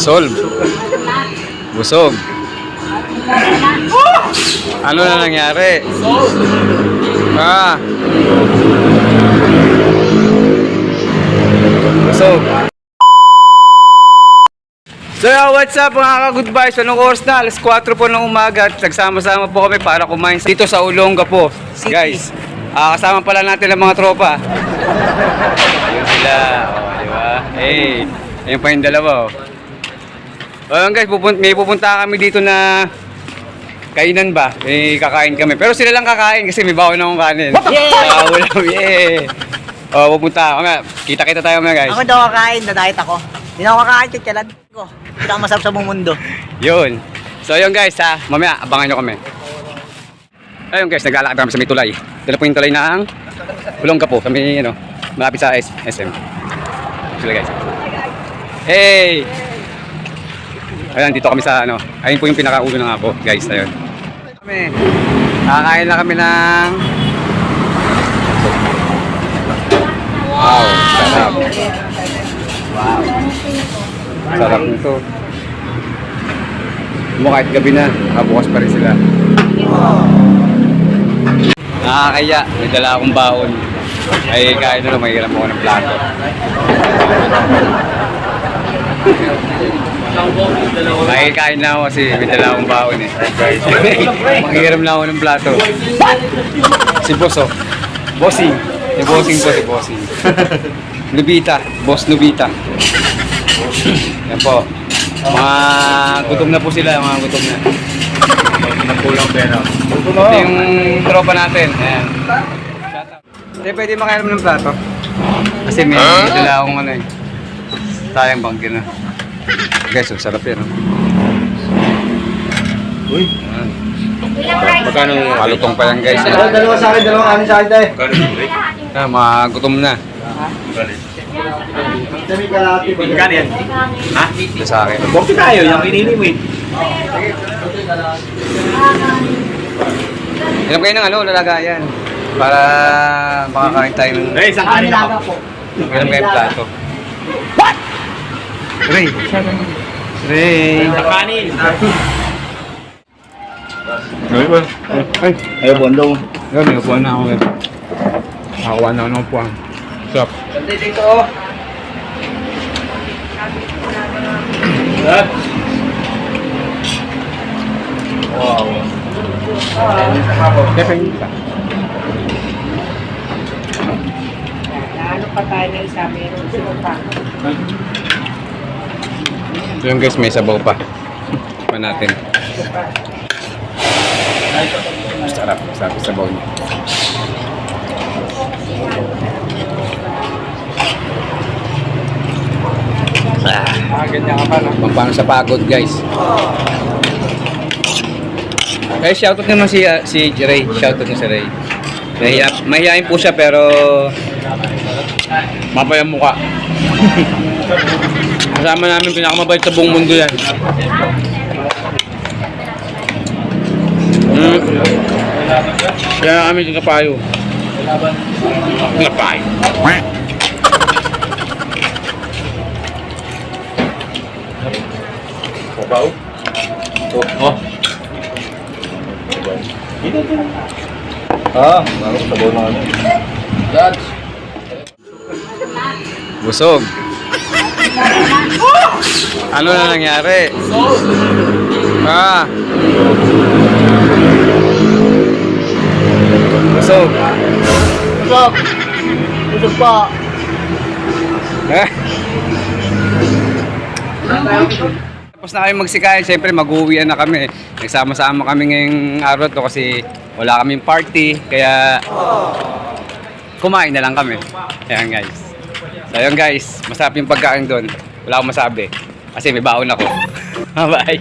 Solve. Busog. Ano na nangyari? Ah. Busog. So what's up mga ka-goodbye? So anong oras na? Alas 4 po ng umaga at nagsama-sama po kami para kumain dito sa Olonga po. Guys, kasama pala natin ang mga tropa. Ayun sila. Oh, di ba? Hey, ayun pa yung dalawa. Oh. Ayun guys, may pupunta kami dito na kainan ba? May kakain kami. Pero sila lang kakain kasi may bawon akong kanin. Yeah! Yeah! Oh, pupunta kami. Kita-kita tayo mga guys. Ako daw kakain, na-diet ako. Hindi na ako kakain, tityalan ko. Pinakamasarap sa buong mundo. Yun. So yun guys ha, mamaya abangan nyo kami. Ayun guys, naglalakad kami sa may tulay. Dala po yung tulay ng Olonga po, sa may malapit sa SM. Sila guys. Hey! Ayan, dito kami sa ayun po yung pinakaulo ng ako guys, ayun. Kakain lang kami ng wow, sarap. Wow. Sarap nito. Kahit gabi na, nakabukas pa rin sila. Nakakaya, may dala akong baon. Ay, kahit mahirap ako ng plato. Kain na ako kasi may dala akong baon eh. Manghiram na ako ng plato. Si Boss oh. Bossing. Si Bossing po, si Bossing. Nubita. Boss Nubita. Yan po. Mga gutom na po sila, mga gutom na. Nagkulang pera. Ito yung tropa natin. Ayan. Hindi pwede makahiram ng plato. Kasi may dala akong eh. Sayang bang gina. Guys, so sarap yan. Uy. Magkano malutong pa yan guys. Dalawa sa akin, dalawang kanin sa akin tayo. Mga gutom na. Dami ka natin. Magkano yan? Ha? Ito sa akin. Bukti tayo, yung kinili mo eh. Inom kayo ng lalagayan. Para makakain tayo ng... Eh, isang kanin ako. Inom kayo ng plato. What? Ray! Ray! Isang kanin. Ayaw po, andong. Ayaw, may upuan na ako. Nakakuha na ako ng upuan. Sarap. Dito. Wow. Kaya kayo isa. Ano pa tayo na isa, meron sino pa. So yung guys, may sabaw pa. Pa natin. Sarap. Sarap yung sabaw niya. Ganyan ka pa, no? Pampano sa pagod, guys. Eh, shoutout naman si Ray. Shoutout na si Ray. Mahihain po siya, pero mapayang mukha. Kasama namin pinakamabait sa buong mundo yan. Kaya kami yung kapayo. Kapayo. Kapaw? Oh. Bago sabaw na ano. Busog. Ano na nangyari? Ah. Busog. Busog. Busog pa. Eh. Tapos na kami magsikain, siyempre mag-uwian na kami. Nagsama-sama kami ngayong araw to kasi wala kaming party, kaya kumain na lang kami. Ayan guys. So ayan guys, masarap yung pagkain doon. Wala akong masabi kasi may baon ako. Bye!